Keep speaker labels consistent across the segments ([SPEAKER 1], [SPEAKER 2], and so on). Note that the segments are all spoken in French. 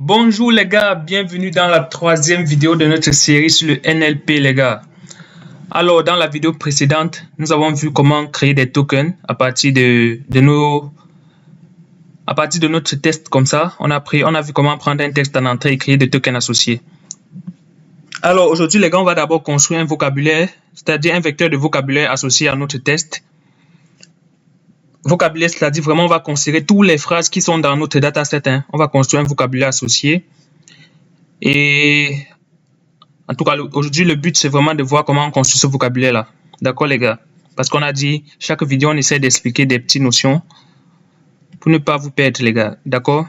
[SPEAKER 1] Bonjour les gars, bienvenue dans la troisième vidéo de notre série sur le NLP les gars. Alors dans la vidéo précédente, nous avons vu comment créer des tokens à partir de notre test comme ça. On a vu comment prendre un texte en entrée et créer des tokens associés. Alors aujourd'hui les gars, on va d'abord construire un vocabulaire, c'est-à-dire un vecteur de vocabulaire associé à notre test. Vocabulaire, c'est-à-dire vraiment on va considérer toutes les phrases qui sont dans notre dataset. On va construire un vocabulaire associé. Et en tout cas, aujourd'hui, le but, c'est vraiment de voir comment on construit ce vocabulaire-là. D'accord, les gars? Parce qu'on a dit, chaque vidéo, on essaie d'expliquer des petites notions pour ne pas vous perdre, les gars. D'accord?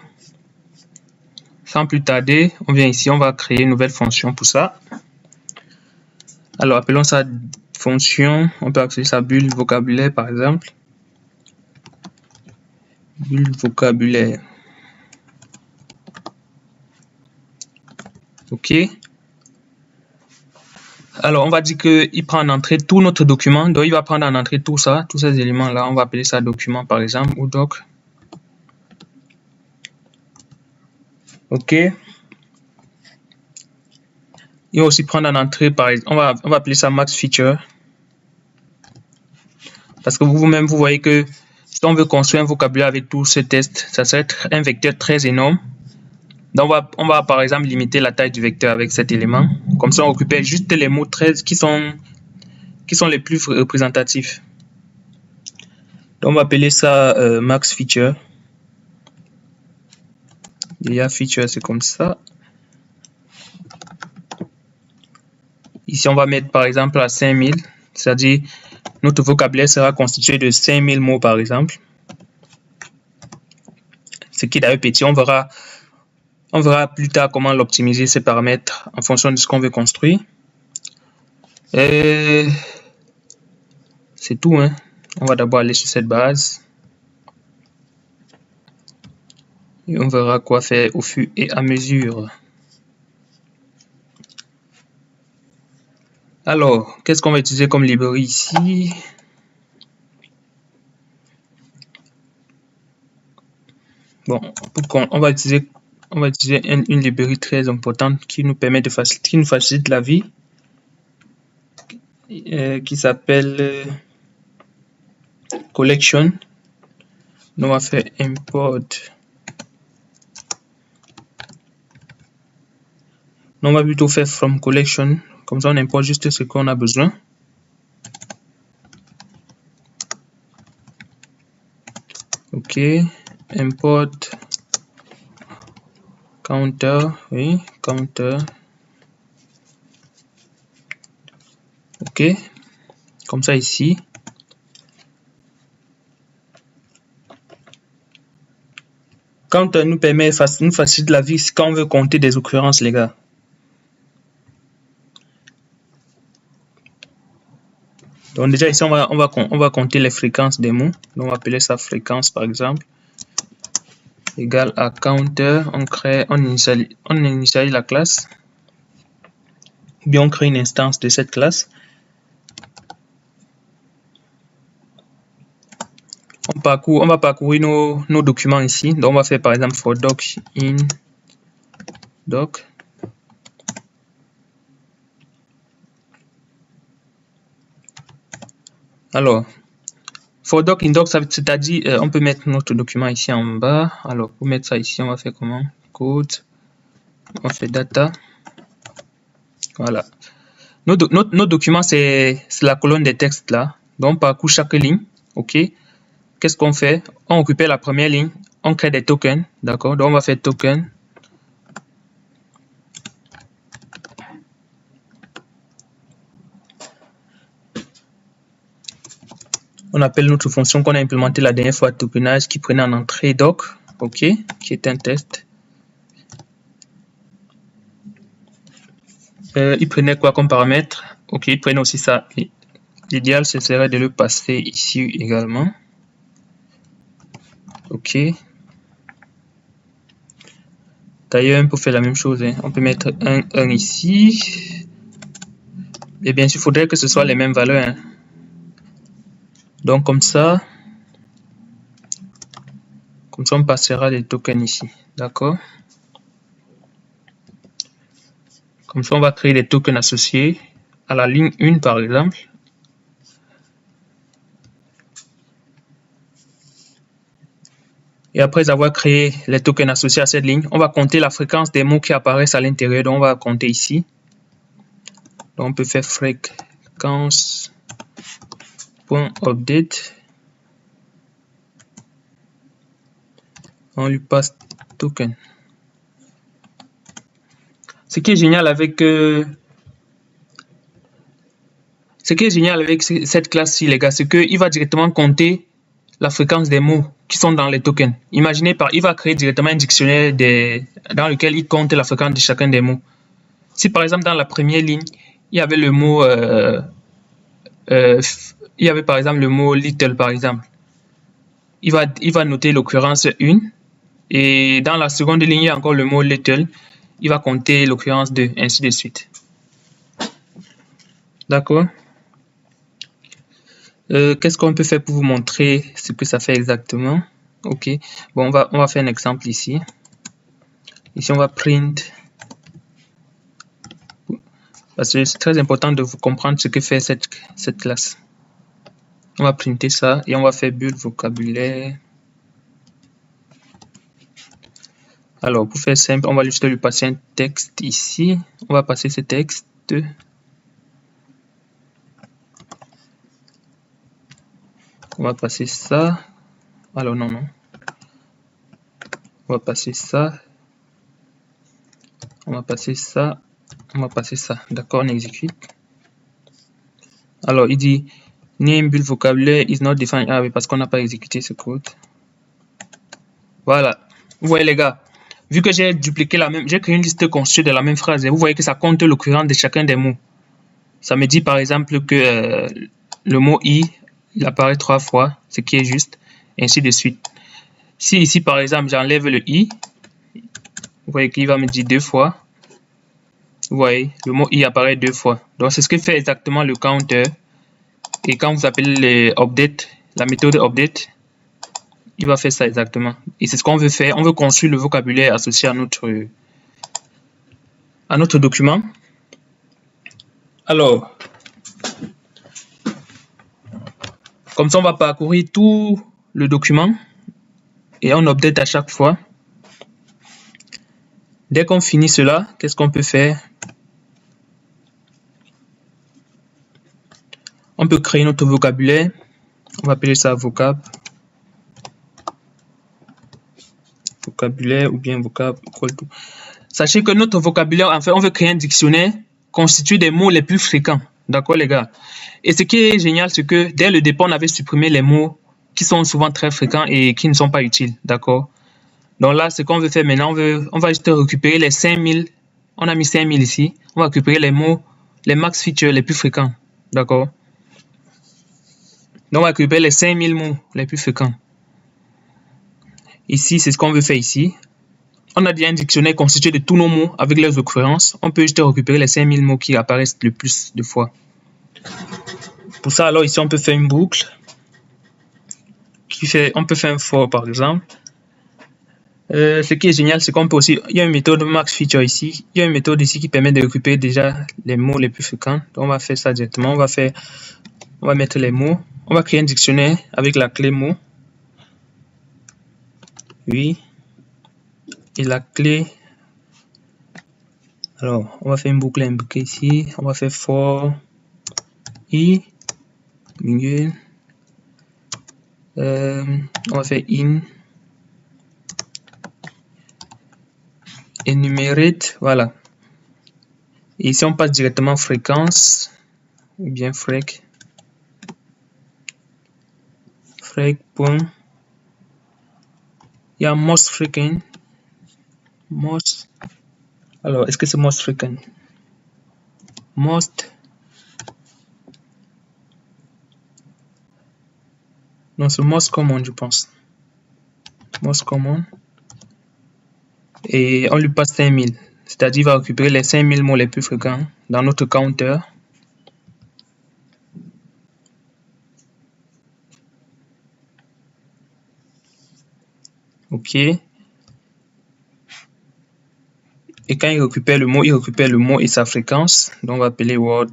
[SPEAKER 1] Sans plus tarder, on vient ici, on va créer une nouvelle fonction pour ça. Alors, appelons ça fonction. On peut appeler ça bulle vocabulaire, par exemple. Bulle vocabulaire. OK. Alors, on va dire qu'il prend en entrée tout notre document. Donc, il va prendre en entrée tout ça, tous ces éléments-là. On va appeler ça document, par exemple, ou doc. OK. Il va aussi prendre en entrée, par exemple, on va appeler ça max feature. Parce que vous-même, vous voyez que si on veut construire un vocabulaire avec tous ces tests, ça serait un vecteur très énorme. Donc, on va par exemple limiter la taille du vecteur avec cet élément. Comme ça, on récupère juste les mots 13 qui sont les plus représentatifs. Donc, on va appeler ça max feature. Déjà, feature, c'est comme ça. Ici, on va mettre par exemple à 5000, c'est-à-dire notre vocabulaire sera constitué de 5000 mots par exemple. Ce qui est d'ailleurs petit, on verra plus tard comment l'optimiser, ces paramètres, en fonction de ce qu'on veut construire. C'est tout. On va d'abord aller sur cette base. Et on verra quoi faire au fur et à mesure. Alors, qu'est-ce qu'on va utiliser comme librairie ici? Bon, on va utiliser une librairie très importante qui nous permet qui nous facilite la vie, qui s'appelle collection. On va faire import. On va plutôt faire from collection. Comme ça, on importe juste ce qu'on a besoin. OK. Import counter. Oui, counter. OK. Comme ça ici. Counter nous facilite la vie quand on veut compter des occurrences, les gars. Donc déjà ici, on va compter les fréquences des mots. Donc on va appeler ça fréquence par exemple. Égal à counter, on initialise la classe. Ou bien on crée une instance de cette classe. On va parcourir nos documents ici. Donc on va faire par exemple for doc in doc. Alors, for doc in doc, c'est-à-dire on peut mettre notre document ici en bas. Alors, pour mettre ça ici, on va faire comment? Code, on fait data. Voilà. Nos documents, c'est la colonne des textes là. Donc, on parcourt chaque ligne. OK. Qu'est-ce qu'on fait? On récupère la première ligne. On crée des tokens. D'accord. Donc, on va faire token. On appelle notre fonction qu'on a implémentée la dernière fois, tokenage, qui prenait en entrée doc, OK, qui est un test. Il prenait quoi comme paramètre? OK, il prenait aussi ça. L'idéal, ce serait de le passer ici également. OK. D'ailleurs, on peut faire la même chose. On peut mettre 1 ici. Et bien sûr, il faudrait que ce soit les mêmes valeurs. Donc, comme ça, on passera les tokens ici. D'accord? Comme ça, on va créer des tokens associés à la ligne 1, par exemple. Et après avoir créé les tokens associés à cette ligne, on va compter la fréquence des mots qui apparaissent à l'intérieur. Donc, on va compter ici. Donc, on peut faire fréquence.update. On lui passe token. Ce qui est génial avec cette classe-ci, les gars, c'est qu'il va directement compter la fréquence des mots qui sont dans les tokens. Imaginez, il va créer directement un dictionnaire dans lequel il compte la fréquence de chacun des mots. Si par exemple dans la première ligne, il y avait le mot, il y avait par exemple le mot little par exemple, il va noter l'occurrence 1, et dans la seconde ligne, il y a encore le mot little, il va compter l'occurrence 2, ainsi de suite. D'accord? Qu'est-ce qu'on peut faire pour vous montrer ce que ça fait exactement? Ok, bon, on va faire un exemple ici. Ici, on va print. Parce que c'est très important de vous comprendre ce que fait cette classe. On va printer ça et on va faire bulle vocabulaire. Alors, pour faire simple, on va juste lui passer un texte ici. On va passer ce texte. On va passer ça. Alors, non. On va passer ça. On va passer ça. On va passer ça. D'accord, on exécute. Alors, il dit name bulle vocabulaire is not defined. Ah oui, parce qu'on n'a pas exécuté ce code. Voilà. Vous voyez, les gars, vu que j'ai dupliqué j'ai créé une liste constituée de la même phrase. Et vous voyez que ça compte l'occurrence de chacun des mots. Ça me dit par exemple que le mot i, il apparaît 3 fois, ce qui est juste, et ainsi de suite. Si ici, par exemple, j'enlève le i, vous voyez qu'il va me dire 2 fois. Vous voyez, le mot i apparaît 2 fois. Donc, c'est ce que fait exactement le counter. Et quand vous appelez les update, la méthode update, il va faire ça exactement. Et c'est ce qu'on veut faire. On veut construire le vocabulaire associé à notre document. Alors, comme ça, on va parcourir tout le document et on update à chaque fois. Dès qu'on finit cela, qu'est-ce qu'on peut faire? On peut créer notre vocabulaire. On va appeler ça vocab. Vocabulaire ou bien vocab. Sachez que notre vocabulaire, en fait, on veut créer un dictionnaire constitué des mots les plus fréquents. D'accord, les gars? Et ce qui est génial, c'est que dès le départ, on avait supprimé les mots qui sont souvent très fréquents et qui ne sont pas utiles. D'accord? Donc là, ce qu'on veut faire maintenant, on va juste récupérer les 5000. On a mis 5000 ici. On va récupérer les mots, les max features les plus fréquents. D'accord? Donc, on va récupérer les 5000 mots les plus fréquents. Ici, c'est ce qu'on veut faire ici. On a déjà un dictionnaire constitué de tous nos mots avec leurs occurrences. On peut juste récupérer les 5000 mots qui apparaissent le plus de fois. Pour ça, alors ici, on peut faire une boucle. On peut faire un for, par exemple. Ce qui est génial, c'est qu'on peut aussi... Il y a une méthode max feature ici. Il y a une méthode ici qui permet de récupérer déjà les mots les plus fréquents. Donc, on va faire ça directement. On va mettre les mots. On va créer un dictionnaire avec la clé mots. Oui. Et la clé... Alors, on va faire une boucle imbriquée ici. On va faire for i milieu. On va faire in enumerate. Voilà. Et ici, on passe directement fréquence ou bien frec. Point. Il y a most frequent. Most. Alors, est-ce que c'est most frequent? Most. Non, c'est most common, je pense. Most common. Et on lui passe 5000. C'est-à-dire, il va récupérer les 5000 mots les plus fréquents dans notre counter. OK. Et quand il récupère le mot et sa fréquence. Donc, on va appeler word.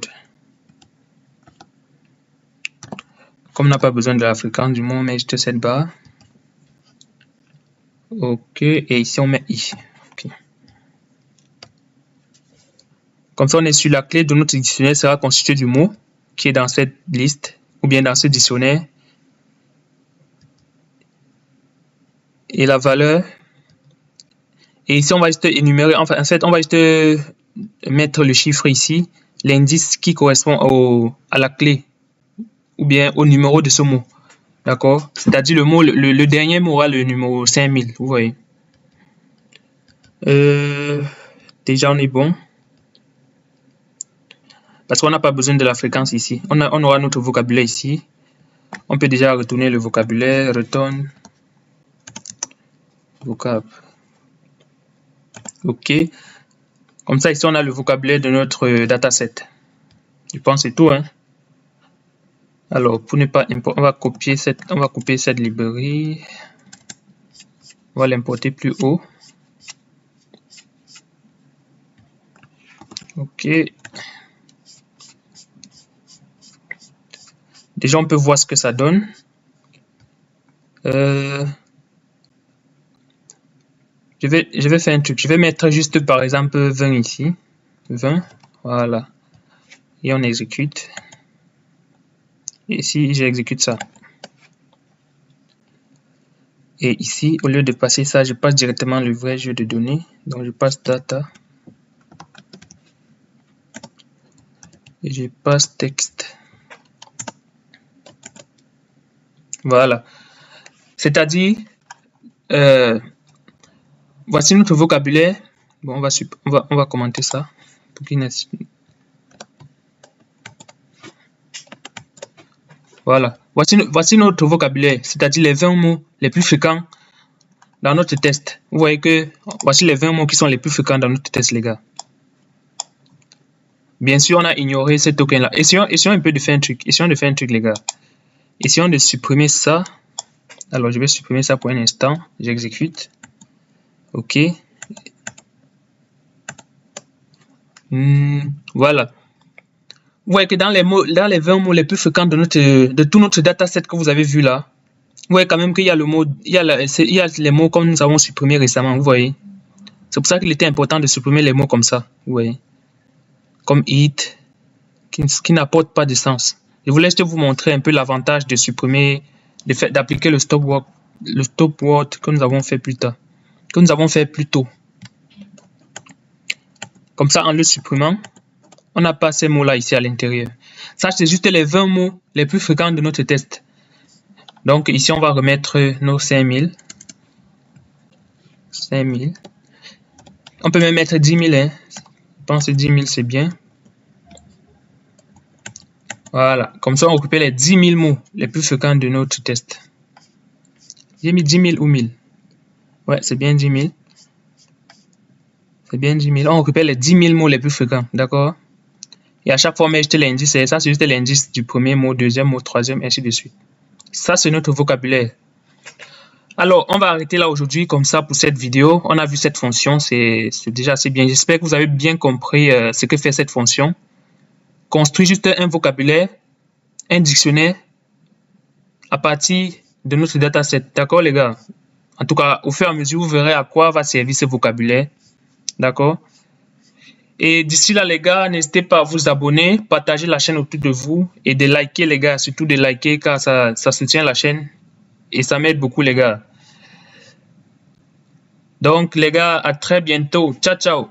[SPEAKER 1] Comme on n'a pas besoin de la fréquence du mot, on met juste cette barre. OK. Et ici, on met i. OK. Comme ça, on est sur la clé de notre dictionnaire sera constituée du mot qui est dans cette liste ou bien dans ce dictionnaire. Et la valeur. Et ici, on va juste énumérer. Enfin, en fait, on va juste mettre le chiffre ici, l'indice qui correspond à la clé ou bien au numéro de ce mot. D'accord? C'est-à-dire le mot, le dernier mot aura le numéro 5000. Vous voyez? Déjà, on est bon. Parce qu'on n'a pas besoin de la fréquence ici. On aura notre vocabulaire ici. On peut déjà retourner le vocabulaire. Return vocab. OK. Comme ça, ici, on a le vocabulaire de notre dataset. Je pense que c'est tout. Hein? Alors, pour ne pas importer, on va copier cette librairie. On va l'importer plus haut. OK. Déjà, on peut voir ce que ça donne. Je vais faire un truc. Je vais mettre juste, par exemple, 20 ici. 20. Voilà. Et on exécute. Et ici, j'exécute ça. Et ici, au lieu de passer ça, je passe directement le vrai jeu de données. Donc, je passe data. Et je passe texte. Voilà. C'est-à-dire, voici notre vocabulaire. Bon, on va commenter ça. Pour qu'il voilà. Voici notre vocabulaire, c'est-à-dire les 20 mots les plus fréquents dans notre test. Vous voyez que voici les 20 mots qui sont les plus fréquents dans notre test, les gars. Bien sûr, on a ignoré ce token-là. Essayons un peu de faire un truc. Essayons de faire un truc, les gars. Essayons de supprimer ça. Alors, je vais supprimer ça pour un instant. J'exécute. OK. Voilà. Vous voyez que dans les 20 mots les plus fréquents de tout notre dataset que vous avez vu là, vous voyez quand même qu'il y a le mot, il y a les mots comme nous avons supprimé récemment, vous voyez. C'est pour ça qu'il était important de supprimer les mots comme ça, vous voyez. Comme it, qui n'apporte pas de sens. Je voulais juste vous montrer un peu l'avantage de supprimer, d'appliquer le stop word que nous avons fait plus tard, que nous avons fait plus tôt. Comme ça, en le supprimant, on n'a pas ces mots-là ici à l'intérieur. Ça, c'est juste les 20 mots les plus fréquents de notre test. Donc, ici, on va remettre nos 5000. 5000. On peut même mettre 10 000. Hein. Je pense que 10 000, c'est bien. Voilà. Comme ça, on récupère les 10 000 mots les plus fréquents de notre test. J'ai mis 10 000 ou 1000. Ouais, c'est bien 10 000. C'est bien 10 000. On récupère les 10 000 mots les plus fréquents. D'accord? Et à chaque fois, on met juste l'indice. Et ça, c'est juste l'indice du premier mot, deuxième mot, troisième, ainsi de suite. Ça, c'est notre vocabulaire. Alors, on va arrêter là aujourd'hui comme ça pour cette vidéo. On a vu cette fonction, c'est déjà assez bien. J'espère que vous avez bien compris ce que fait cette fonction. Construire juste un vocabulaire, un dictionnaire à partir de notre dataset. D'accord, les gars? En tout cas, au fur et à mesure, vous verrez à quoi va servir ce vocabulaire. D'accord? Et d'ici là, les gars, n'hésitez pas à vous abonner, partager la chaîne autour de vous et de liker, les gars. Surtout de liker car ça soutient la chaîne et ça m'aide beaucoup, les gars. Donc, les gars, à très bientôt. Ciao, ciao.